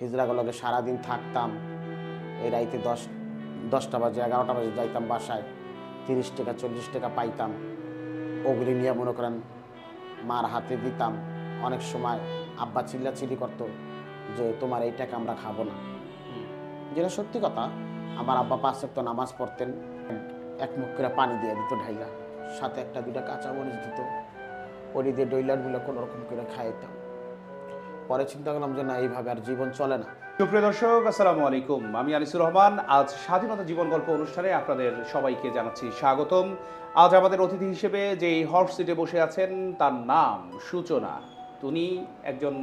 হিজড়াগুলোকে সারাদিন থাকতাম। এই রাইতে 10টা বাজে 11টা বাজে যাইতাম বাসায়। 30 টাকা 40 টাকা পাইতাম। ওগুলি নিয়ে মনে করেন মার হাতে দিতাম। অনেক সময় আব্বা চিল্লাচিল্লি করতো যে তোমার এই টাকা আমরা খাবো না। যেটা সত্যি কথা। আমার আব্বা 5 ওয়াক্ত নামাজ পড়তেন। এক মুখ করে পানি দিয়ে দিত ঢাইলা, সাথে একটা দুইটা কাঁচা মরিচ দিত। ওটি দিয়ে ডইলারগুলো কোনো রকম করে খাইতাম। পরে চিন্তা করলাম যে না, এইভাবে আর জীবন চলে না। সুপ্রিয় দর্শক, আসসালামু আলাইকুম। আমি আনিসুর রহমান। আজ স্বাধীনতা জীবন গল্প অনুষ্ঠানে আপনাদের সবাইকে জানাচ্ছি স্বাগতম। আজ আমাদের অতিথি হিসেবে যে হট সিটে বসে আছেন তার নাম সূচনা। তিনি একজন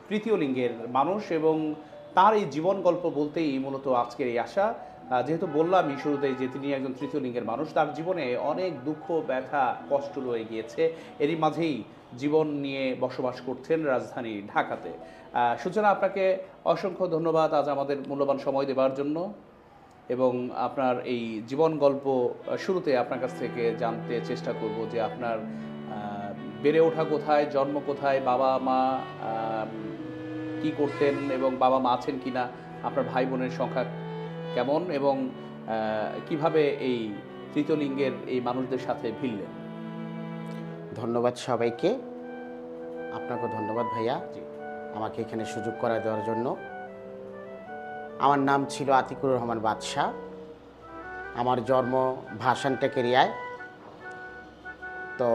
তৃতীয় লিঙ্গের মানুষ এবং তার এই জীবন গল্প বলতেই মূলত আজকের এই আশা। যেহেতু বললামই শুরুতেই যে তিনি একজন তৃতীয় লিঙ্গের মানুষ, তার জীবনে অনেক দুঃখ ব্যথা কষ্ট রয়ে গিয়েছে। এরই মাঝেই জীবন নিয়ে বসবাস করছেন রাজধানী ঢাকাতে। সূচনা, আপনাকে অসংখ্য ধন্যবাদ আজ আমাদের মূল্যবান সময় দেওয়ার জন্য। এবং আপনার এই জীবন গল্প শুরুতে আপনার কাছ থেকে জানতে চেষ্টা করব যে আপনার বেড়ে ওঠা কোথায়, জন্ম কোথায়, বাবা মা কি করতেন এবং বাবা মা আছেন কিনা, আপনার ভাই বোনের সংখ্যা কেমন এবং কিভাবে এই তৃতীয় লিঙ্গের এই মানুষদের সাথে ভিড়লেন। ধন্যবাদ সবাইকে। আপনাকে ধন্যবাদ ভাইয়া, জি। আমাকে এখানে সুযোগ করে দেওয়ার জন্য। আমার নাম ছিল আতিকুর রহমান বাদশাহ। আমার জন্ম ভাসান টেকেরিয়ায়। তো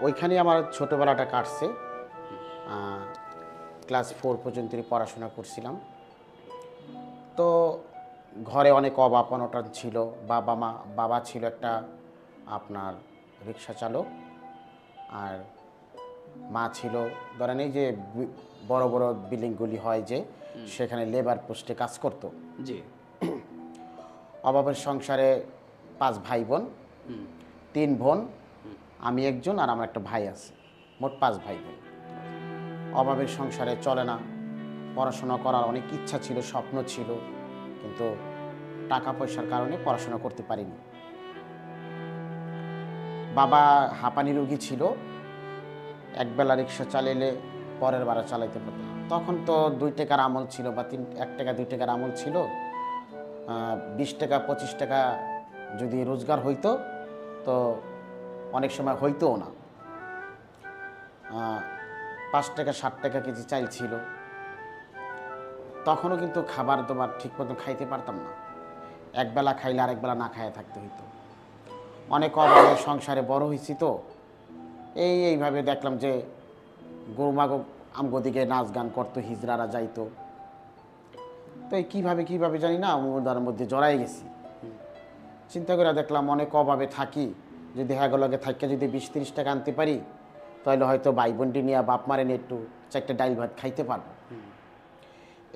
ওইখানে আমার ছোটোবেলাটা কাটছে। ক্লাস 4 পর্যন্ত পড়াশোনা করছিলাম। তো ঘরে অনেক অভাব অনটন ছিল। বাবা ছিল একটা আপনার রিক্সা চালক, আর মা ছিল ধরেন এই যে বড় বড় বিল্ডিংগুলি হয় যে, সেখানে লেবার পোস্টে কাজ করত। জি। অভাবের সংসারে 5 ভাই বোন, 3 বোন, আমি একজন, আর আমার একটা ভাই আছে। মোট 5 ভাই বোন। অভাবের সংসারে চলে না। পড়াশোনা করার অনেক ইচ্ছা ছিল, স্বপ্ন ছিল, কিন্তু টাকা পয়সার কারণে পড়াশোনা করতে পারিনি। বাবা হাঁপানি রোগী ছিল। একবেলা রিক্সা চালাইলে পরের বেলা চালাইতে পারত না। তখন তো 2 টাকার আমল ছিল, বা 1 টাকা 2 টাকার আমল ছিল। 20 টাকা 25 টাকা যদি রোজগার হইতো তো অনেক সময় হইতোও না। 5 টাকা 7 টাকা কেজি চাল ছিল। তখনও কিন্তু খাবার দাবার ঠিক মতো খাইতে পারতাম না। একবেলা খাইলে আরেকবেলা না খাইয়ে থাকতে হইতো। অনেক অভাবে সংসারে বড় হয়েছি। তো এইভাবে দেখলাম যে গরুমাগো আমগো দিকে নাচ গান করতো, হিজড়ারা যাইতো। তো এই কীভাবে জানি না ওদের মধ্যে জড়াই গেছি। চিন্তা করে দেখলাম অনেক অভাবে থাকি, যদি হ্যাগলগে থাকি যদি 20-30 টাকা আনতে পারি, তাহলে হয়তো ভাই বোনটি নিয়ে বাপ মারে নিয়ে একটু 4টা ডাইল ভাত খাইতে পারবো।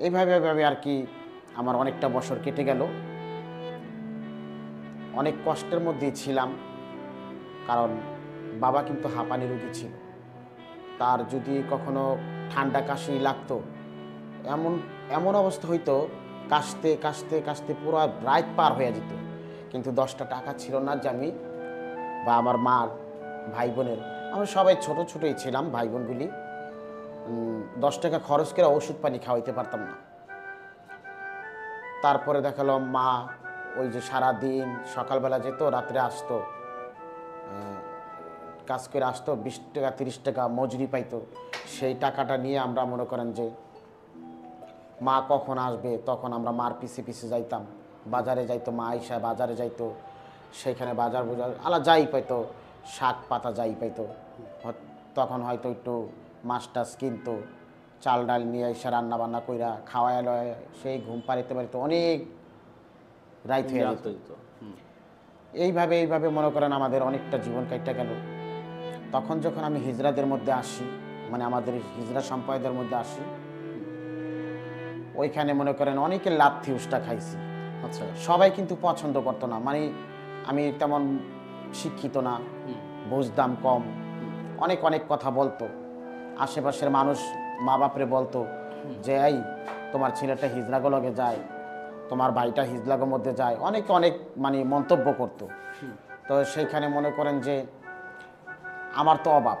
এইভাবে আর কি আমার অনেকটা বছর কেটে গেল। অনেক কষ্টের মধ্যেই ছিলাম, কারণ বাবা কিন্তু হাঁপানি রোগী ছিল। তার যদি কখনো ঠান্ডা কাশি লাগতো, এমন অবস্থা হইতো, কাশতে কাশতে কাশতে পুরো রাত পার হয়ে যেত। কিন্তু 10টা টাকা ছিল না যে আমি বা আমার মার ভাই বোনের, আমরা সবাই ছোটোই ছিলাম ভাই বোনগুলি, 10 টাকা খরচ করে ওষুধ পানি খাওয়াইতে পারতাম না। তারপরে দেখালো মা ওই যে সারাদিন সকালবেলা যেত, রাত্রে আসতো, কাজ করে আসতো, 20 টাকা 30 টাকা মজুরি পাইতো। সেই টাকাটা নিয়ে আমরা মনে করেন যে মা কখন আসবে, তখন আমরা মার পিছে পিছে যাইতাম। বাজারে যাইতো, মা আইসা বাজারে যাইতো, সেইখানে বাজার যাই পাইতো, শাক পাতা যাই পাইতো, তখন হয়তো একটু মাছ টাছ কিনতো, চাল ডাল নিয়ে এসে রান্না বান্না কইরা খাওয়ায় লয়, সেই ঘুম পাড়িতে অনেক রাইত হয়ে যেত। এইভাবে মনে করেন আমাদের অনেকটা জীবন কাটতে গেল। তখন যখন আমি হিজড়াদের মধ্যে আসি, মানে আমাদের হিজড়া সম্প্রদায়ের মধ্যে আসি, ওইখানে মনে করেন অনেকে লাথি উষ্টা খাইছি। আচ্ছা। সবাই কিন্তু পছন্দ করতো না, মানে আমি তেমন শিক্ষিত না, বুঝদাম কম, অনেক কথা বলতো। আশেপাশের মানুষ মা বাপরে বলতো যে এই তোমার ছেলেটা হিজড়াগুলোকে যায়, তোমার ভাইটা হিজলাগের মধ্যে যায়, অনেক মানে মন্তব্য করতো। তো সেইখানে মনে করেন যে আমার তো অভাব।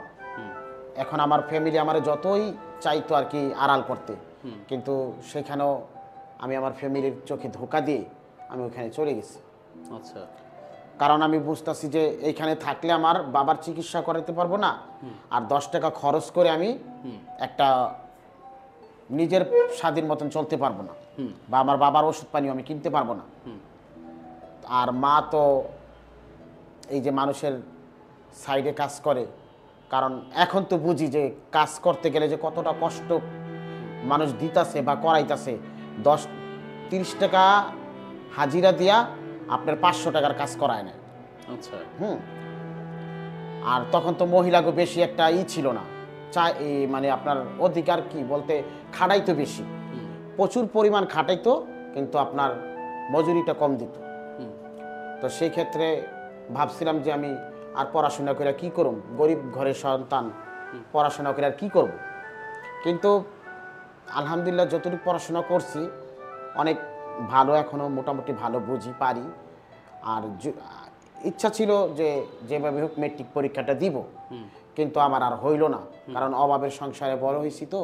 এখন আমার ফ্যামিলি আমার যতই চাইতো আর কি আড়াল করতে, কিন্তু সেখানেও আমি আমার ফ্যামিলির চোখে ধোকা দিয়ে আমি ওখানে চলে গেছি। আচ্ছা। কারণ আমি বুঝতেছি যে এইখানে থাকলে আমার বাবার চিকিৎসা করাতে পারবো না, আর 10 টাকা খরচ করে আমি একটা নিজের স্বাধীন মতন চলতে পারবো না, বা আমার বাবার ওষুধ পানিও আমি কিনতে পারবো না। আর মা তো এই যে মানুষের সাইডে কাজ করে, কারণ এখন তো বুঝি যে কাজ করতে গেলে যে কতটা কষ্ট মানুষ দিতাছে বা করাইতাছে। 30 টাকা হাজিরা দিয়া আপনার 500 টাকার কাজ করায় না। আচ্ছা। আর তখন তো মহিলাকে বেশি একটা ছিল না, মানে আপনার অধিকার কি বলতে, খাটাইতো বেশি, প্রচুর পরিমাণ খাটাইতো, কিন্তু আপনার মজুরিটা কম দিত। তো সেই ক্ষেত্রে ভাবছিলাম যে আমি আর পড়াশোনা করে কি করব, গরিব ঘরের সন্তান, পড়াশোনা করে আর কি করব। কিন্তু আলহামদুলিল্লাহ যতটুকু পড়াশোনা করছি অনেক ভালো, এখনও মোটামুটি ভালো বুঝি পারি। আর ইচ্ছা ছিল যে যেভাবে হোক মেট্রিক পরীক্ষাটা দিব, কিন্তু আমার আর হইল না, কারণ অভাবের সংসারে বড় হয়েছি। তো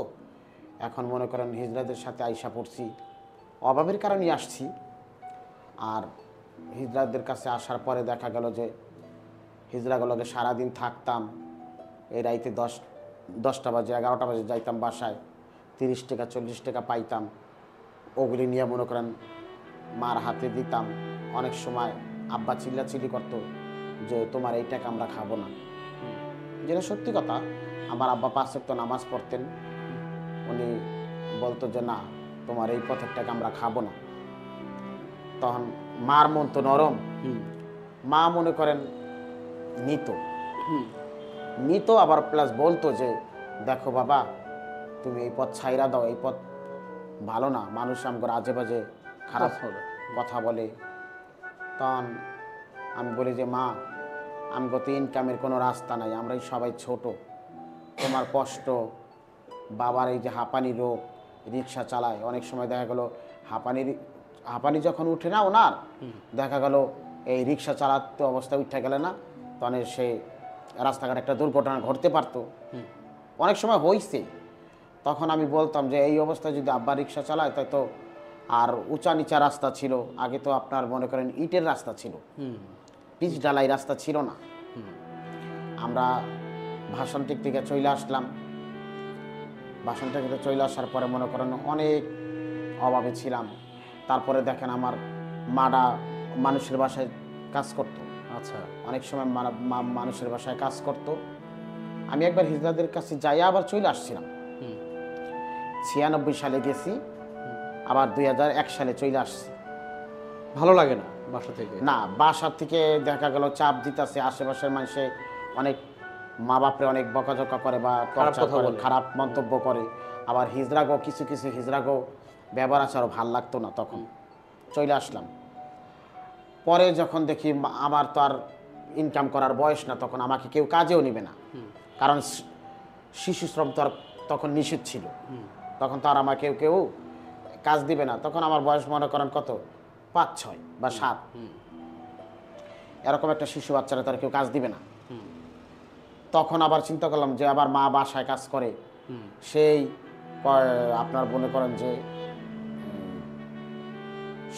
এখন মনে করেন হিজড়াদের সাথে আইসা পড়ছি, অভাবের কারণেই আসছি। আর হিজড়াদের কাছে আসার পরে দেখা গেল যে হিজড়াগুলোকে সারাদিন থাকতাম, এই রাইতে 10টা বাজে 11টা বাজে যাইতাম বাসায়, 30 টাকা 40 টাকা পাইতাম, ওগুলি নিয়ে মনে করেন মার হাতে দিতাম। অনেক সময় আব্বা চিল্লাচিল্লি করতো যে তোমার এই টাকা আমরা খাবো না, যেটা সত্যি কথা। আমার আব্বা 5 ওয়াক্ত নামাজ পড়তেন, উনি বলতো যে না, তোমার এই পথের টাকা আমরা খাবো না। তখন মার মন তো নরম, মা মনে করেন নিত আবার প্লাস বলতো যে দেখো বাবা, তুমি এই পথ ছাইরা দাও, এই পথ ভালো না, মানুষ আমাকে আজে বাজে খারাপ কথা বলে। তখন আমি বলি যে মা, আমাকে তো ইনকামের কোনো রাস্তা নাই, আমরাই সবাই ছোট, তোমার কষ্ট, বাবার এই যে হাঁপানি রোগ, রিক্সা চালায়, অনেক সময় দেখা গেল হাঁপানি যখন উঠে না ওনার, দেখা গেল এই রিক্সা চালাতে অবস্থায় উঠে গেলে না, তখন সে রাস্তাঘাট একটা দুর্ঘটনা ঘটতে পারতো, অনেক সময় হয়েছে। তখন আমি বলতাম যে এই অবস্থায় যদি আব্বা রিক্সা চালায়, তাই তো আর উঁচা নিচা রাস্তা ছিল, আগে তো আপনার মনে করেন ইটের রাস্তা ছিল, পিচ ঢালাই রাস্তা ছিল না। আমরা ভাষণটিক থেকে চলে আসলাম, ভাষণটিক থেকে চলে আসার পরে মনে করেন অনেক অভাবে ছিলাম। তারপরে দেখেন আমার মাডা মানুষের বাসায় কাজ করতো। আচ্ছা। অনেক সময় মানুষের বাসায় কাজ করতো। আমি একবার হিজড়াদের কাছে যাই আবার চলে আসছিলাম, 96 সালে গেছি, আবার 2001 সালে চলে আসছি। ভালো লাগে না বাসা থেকে? না, বাসা থেকে দেখা গেল চাপ দিতেছে, আশেপাশের মানুষে অনেক মা বাপরে অনেক বকাঝকা করে বা খারাপ মন্তব্য করে। আবার কিছু হিজড়াগো ব্যবহার আচারও ভাল লাগতো না, তখন চলে আসলাম। পরে যখন দেখি আমার তো আর ইনকাম করার বয়স না, তখন আমাকে কেউ কাজেও নিবে না, কারণ শিশু শ্রম তো আর তখন নিষিদ্ধ ছিল, তখন তো আর আমাকে কেউ কাজ দিবে না। তখন আমার বয়স মনে করেন কত, 5, 6 বা 7, এরকম একটা শিশু বাচ্চারা তার কেউ কাজ দিবে না। তখন আবার চিন্তা করলাম যে আবার মা বাসায় কাজ করে, সেই আপনার মনে করেন যে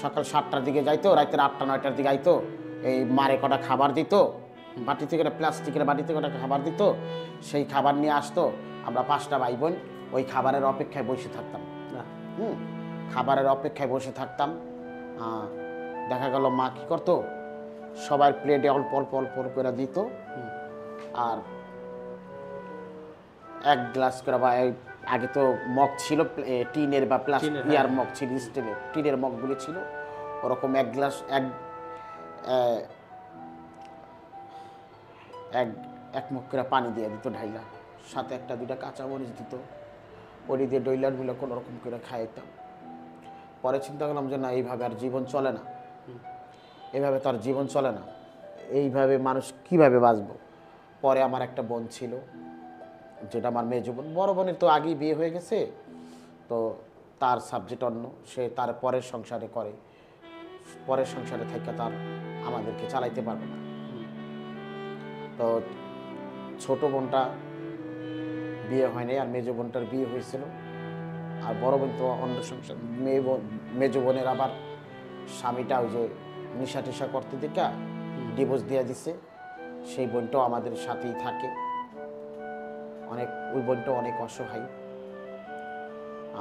সকাল 7টার দিকে যাইতো, রাতের 8টা 9টার দিকে আইতো, এই মারে কটা খাবার দিত, বাটি থেকে প্লাস্টিকের বাটিতে কটা খাবার দিত, সেই খাবার নিয়ে আসতো। আমরা 5টা ভাই বোন ওই খাবারের অপেক্ষায় বসে থাকতাম, খাবারের অপেক্ষায় বসে থাকতাম। দেখা গেল মা কী করতো, সবার প্লেটে অল্প অল্প অল্প করে দিত, আর 1 গ্লাস করে, বা আগে তো মগ ছিল টিনের বা প্লাস্টিক ইয়ার মগ ছিল, স্টিলের টিনের মগগুলি ছিল, ওরকম 1 গ্লাস এক মুখ করে পানি দিয়ে দিত ঢাইলা, সাথে 1-2টা কাঁচামরিচ দিত, ওরি দিয়ে ডইলারগুলো কোনো রকম করে খাইতাম। পরে চিন্তা করলাম যে না, এইভাবে আর জীবন চলে না, এইভাবে তো আর জীবন চলে না, এইভাবে মানুষ কিভাবে বাঁচবো। পরে আমার একটা বোন ছিল, যেটা আমার মেজো বোন, বড় বোনের তো আগেই বিয়ে হয়ে গেছে, তো তার সাবজেক্ট অন্য, সে তার পরের সংসারে করে, পরের সংসারে থেকে তার আমাদেরকে চালাইতে পারবে না। তো ছোট বোনটা বিয়ে হয়নি, আর মেজো বোনটার বিয়ে হয়েছিল। আর বড় বোন তো অন্য সংসার, মেজো বোনের আবার স্বামীটা ওই যে নেশা টেশা করতে দিকা ডিভোর্স দিয়ে দিছে। সেই বোনটাও আমাদের সাথেই থাকে, ওই বোনটাও অনেক অসহায়।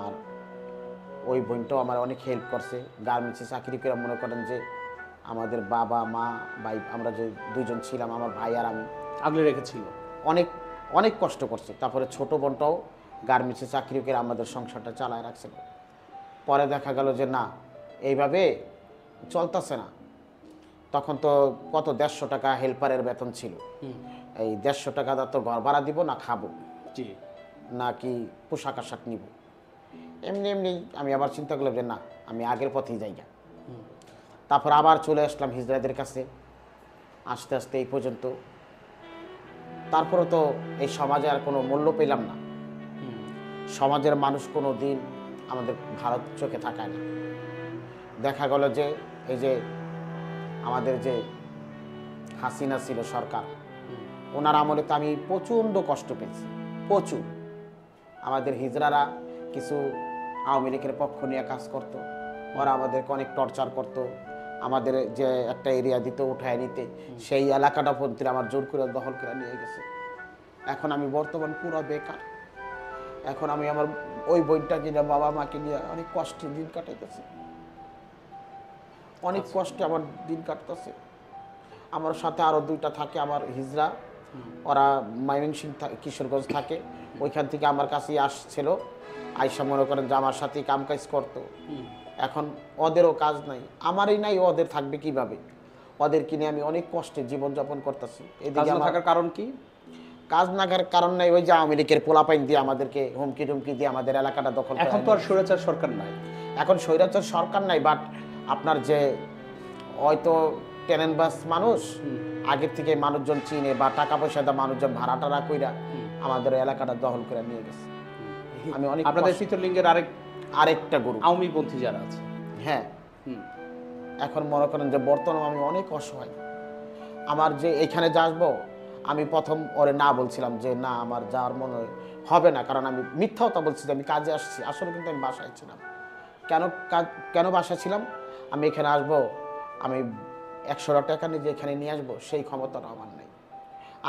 আর ওই বোনটাও আমার অনেক হেল্প করছে, গার্মেন্টসে চাকরি করে মনে করেন যে আমাদের বাবা মা ভাই আমরা যে দুইজন ছিলাম, আমার ভাই আর আমি, আগলে রেখেছিল। অনেক অনেক কষ্ট করছে। তারপরে ছোট বোনটাও গার্মেন্টসে চাকরি করে আমাদের সংসারটা চালায় রাখছিল। পরে দেখা গেল যে না, এইভাবে চলতেছে না। তখন তো কত 150 টাকা হেল্পারের বেতন ছিল। এই 150 টাকা তো ঘর ভাড়া দিব না খাবো, জি, নাকি পোশাক আশাক নিব। এমনি এমনি আমি আবার চিন্তা করলাম যে না, আমি আগের পথেই যাই না। তারপর আবার চলে আসলাম হিজড়াদের কাছে, আস্তে আস্তে এই পর্যন্ত। তারপরে তো এই সমাজে আর কোনো মূল্য পেলাম না। সমাজের মানুষ কোনো দিন আমাদের ভারত চোখে তাকায় না। দেখা গেল যে এই যে আমাদের যে হাসিনা ছিল সরকার, ওনার আমলে তো আমি প্রচণ্ড কষ্ট পেয়েছি, প্রচুর। আমাদের হিজড়ারা কিছু আওয়ামী লীগের পক্ষ নিয়ে কাজ করত, ওরা আমাদেরকে অনেক টর্চার করত। আমাদের যে একটা এরিয়া দিত উঠায় নিতে, সেই এলাকাটা পর্যন্ত আমার জোর করে দখল করে নিয়ে গেছে। এখন আমি বর্তমান পুরো বেকার। এখন আমি আমার ওই বইটা কিনে বাবা মাকে নিয়ে অনেক কষ্টে দিন কাটাইতেছি, অনেক কষ্টে আমার দিন কাটতেছে। আমার সাথে আরও 2টা থাকে আমার হিজড়া, ওরা ময়মনসিংহ কিশোরগঞ্জ থাকে। ওইখান থেকে আমার কাছেই আসছিল, আইসা মনে করেন যে আমার সাথেই কাম কাজ করতো। এখন ওদেরও কাজ নাই, আমারই নাই, ওদের থাকবে কিভাবে? ওদের কিনে আমি অনেক কষ্টে জীবনযাপন করতেছি। এদিকে আমার থাকার কারণ কি? কাজ না করার কারণ নাই, ওই যে আওয়ামী লীগের পোলাপাইন দিয়ে আমাদেরকে হুমকি টুমকি দিয়ে আমাদের এলাকাটা দখল করে। এখন তো আর স্বৈরাচার সরকার নাই। এখন স্বৈরাচার সরকার নাই, বাট আপনার যে হয়তো টেনেনবাস মানুষ আগের থেকে মানুষজন চিনে বা টাকা পয়সা দেওয়া মানুষজন ভাড়া টাড়া কইরা আমাদের এলাকাটা দখল করে নিয়ে গেছে। আমি অনেক আপনাদের শীতলিঙ্গের আরেকটা গরু আওয়ামী পন্থী যারা আছে, হ্যাঁ, এখন মনে করেন যে বর্তমানে আমি অনেক অসহায়। আমার যে এইখানে যে আসবো, আমি প্রথম ওরে না বলছিলাম যে না আমার যাওয়ার মনে হবে না, কারণ আমি মিথ্যাও তো বলছি যে আমি কাজে আসছি, আসলে কিন্তু আমি বাসায় ছিলাম। কেন বাসায় ছিলাম? আমি এখানে আসবো, আমি 100 টাকা নিজে এখানে নিয়ে আসবো, সেই ক্ষমতাটা আমার নেই।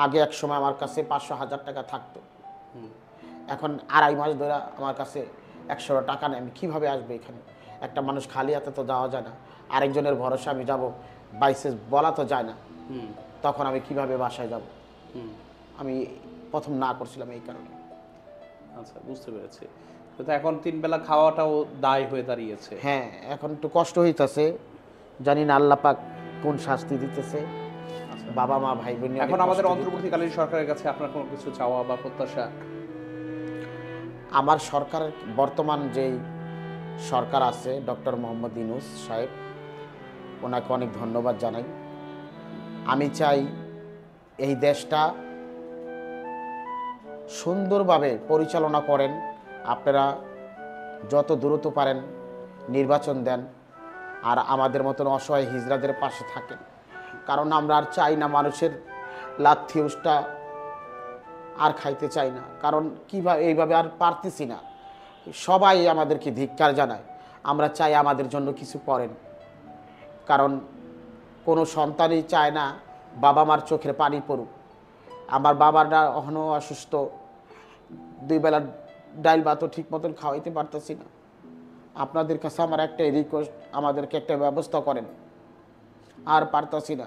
আগে এক সময় আমার কাছে 500-1000 টাকা থাকতো, এখন 2.5 মাস ধরে আমার কাছে 100 টাকা নেই। আমি কীভাবে আসবো এখানে? একটা মানুষ খালি হাতে তো যাওয়া যায় না, আরেকজনের ভরসা আমি যাব, বাইসে বলা তো যায় না। তখন আমি কিভাবে বাসায় যাব? আমি প্রথম না করছিলাম এই কারণে। আচ্ছা, বুঝতে পেরেছি। তো এখন 3 বেলা খাওয়াটাও দায় হয়ে দাঁড়িয়েছে। হ্যাঁ, এখন একটু কষ্ট হইতেছে, জানি না আল্লাহ পাক কোন শাস্তি দিতেছে। বাবা মা ভাই বোন এখন আমাদের অন্তর্বর্তীকালীন সরকারের কাছে আপনার কোনো কিছু চাওয়া বা প্রত্যাশা? আমার সরকারের বর্তমান যেই সরকার আছে, ডক্টর মোহাম্মদ ইউনূস সাহেব, ওনাকে অনেক ধন্যবাদ জানাই। আমি চাই এই দেশটা সুন্দরভাবে পরিচালনা করেন। আপনারা যত দ্রুত পারেন নির্বাচন দেন, আর আমাদের মতন অসহায় হিজড়াদের পাশে থাকেন। কারণ আমরা আর চাই না মানুষের লাথি উষ্টা আর খাইতে চাই না, কারণ কীভাবে এইভাবে আর পারতেছি না। সবাই আমাদেরকে ধিক্কার জানায়, আমরা চাই আমাদের জন্য কিছু করেন। কারণ কোনো সন্তানই চায় না বাবা মার চোখের পানি পড়ুক। আমার বাবারা এখনও অসুস্থ, 2 বেলা ডাইল ভাতও ঠিক মতন খাওয়াইতে পারতেছি না। আপনাদের কাছে আমার একটাই রিকোয়েস্ট, আমাদেরকে একটা ব্যবস্থা করেন, আর পারতেছি না।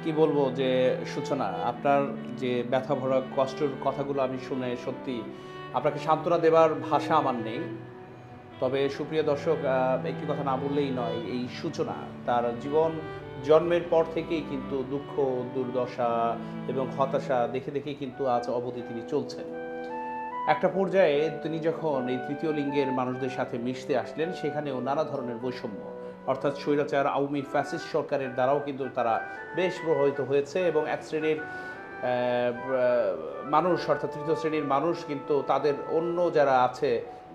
কি বলবো যে সূচনা, আপনার যে ব্যথা ভরা কষ্টের কথাগুলো আমি শুনে সত্যি আপনাকে সান্ত্বনা দেবার ভাষা আমার নেই। তবে সুপ্রিয় দর্শক, একটি কথা না বললেই নয়, এই সূচনা তার জীবন জন্মের পর থেকেই কিন্তু দুঃখ, দুর্দশা এবং হতাশা দেখে দেখেই কিন্তু আজ অবধি তিনি চলছেন। একটা পর্যায়ে তিনি যখন এই তৃতীয় লিঙ্গের মানুষদের সাথে মিশতে আসলেন, সেখানেও নানা ধরনের বৈষম্য, অর্থাৎ স্বৈরাচার আওয়ামী ফ্যাসিস্ট সরকারের দ্বারাও কিন্তু তারা বেশ প্রভাবিত হয়েছে এবং এক শ্রেণীর মানুষ, অর্থাৎ তৃতীয় শ্রেণীর মানুষ কিন্তু তাদের অন্য যারা আছে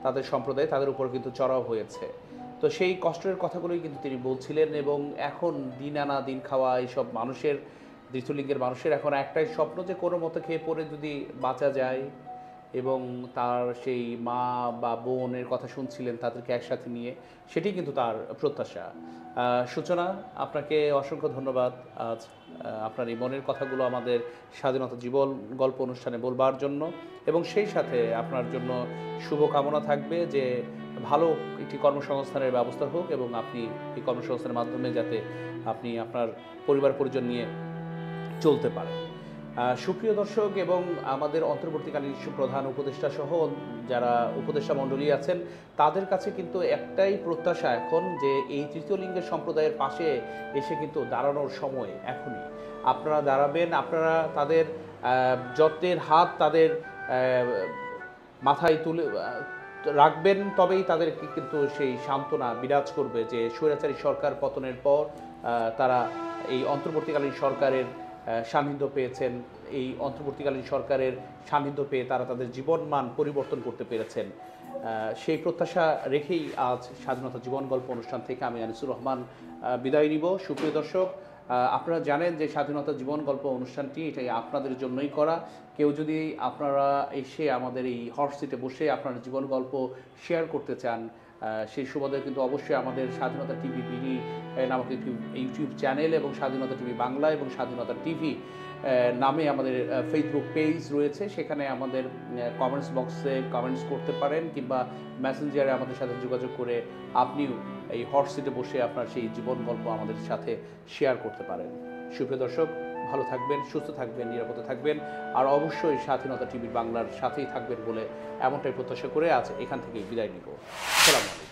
তাদের সম্প্রদায়, তাদের উপর কিন্তু চড়াও হয়েছে। তো সেই কষ্টের কথাগুলোই কিন্তু তিনি বলছিলেন। এবং এখন দিন আনা দিন খাওয়া এইসব মানুষের দ্বিতীয় লিঙ্গের মানুষের এখন একটাই স্বপ্ন যে কোনো মতো খেয়ে পড়ে যদি বাঁচা যায়, এবং তার সেই মা বা বোনের কথা শুনছিলেন তাদেরকে একসাথে নিয়ে, সেটি কিন্তু তার প্রত্যাশা। সূচনা, আপনাকে অসংখ্য ধন্যবাদ আজ আপনার এই মনের কথাগুলো আমাদের স্বাধীনতা জীবন গল্প অনুষ্ঠানে বলবার জন্য, এবং সেই সাথে আপনার জন্য শুভকামনা থাকবে যে ভালো একটি কর্মসংস্থানের ব্যবস্থা হোক, এবং আপনি এই কর্মসংস্থানের মাধ্যমে যাতে আপনি আপনার পরিবার পরিজন নিয়ে চলতে পারেন। সুপ্রিয় দর্শক এবং আমাদের অন্তর্বর্তীকালীন প্রধান উপদেষ্টা সহ যারা উপদেষ্টা মণ্ডলী আছেন, তাদের কাছে কিন্তু একটাই প্রত্যাশা এখন যে এই তৃতীয় লিঙ্গের সম্প্রদায়ের পাশে এসে কিন্তু দাঁড়ানোর সময় এখনই। আপনারা দাঁড়াবেন, আপনারা তাদের যত্নের হাত তাদের মাথায় তুলে রাখবেন, তবেই তাদেরকে কিন্তু সেই সান্ত্বনা বিরাজ করবে যে স্বৈরাচারী সরকার পতনের পর তারা এই অন্তর্বর্তীকালীন সরকারের সান্নিধ্য পেয়েছেন, এই অন্তর্বর্তীকালীন সরকারের সান্নিধ্য পেয়ে তারা তাদের জীবনমান পরিবর্তন করতে পেরেছেন। সেই প্রত্যাশা রেখেই আজ স্বাধীনতা জীবন গল্প অনুষ্ঠান থেকে আমি আনিসুর রহমান বিদায় নিব। সুপ্রিয় দর্শক, আপনারা জানেন যে স্বাধীনতা জীবন গল্প অনুষ্ঠানটি এটাই আপনাদের জন্যই করা। কেউ যদি আপনারা এসে আমাদের এই হট সিটে বসে আপনার জীবন গল্প শেয়ার করতে চান, সেই সুবাদে কিন্তু অবশ্যই আমাদের স্বাধীনতা টিভি বিডি নামক একটি ইউটিউব চ্যানেল এবং স্বাধীনতা টিভি বাংলা এবং স্বাধীনতা টিভি নামে আমাদের ফেসবুক পেজ রয়েছে। সেখানে আমাদের কমেন্টস বক্সে কমেন্টস করতে পারেন, কিংবা মেসেঞ্জারে আমাদের সাথে যোগাযোগ করে আপনিও এই হট সিটে বসে আপনার সেই জীবন গল্প আমাদের সাথে শেয়ার করতে পারেন। সুপ্রিয় দর্শক, ভালো থাকবেন, সুস্থ থাকবেন, নিরাপদে থাকবেন, আর অবশ্যই স্বাধীনতা টিভি বাংলার সাথেই থাকবেন বলে এমনটাই প্রত্যাশা করে আজ এখান থেকেই বিদায় নিব। আসসালামু আলাইকুম।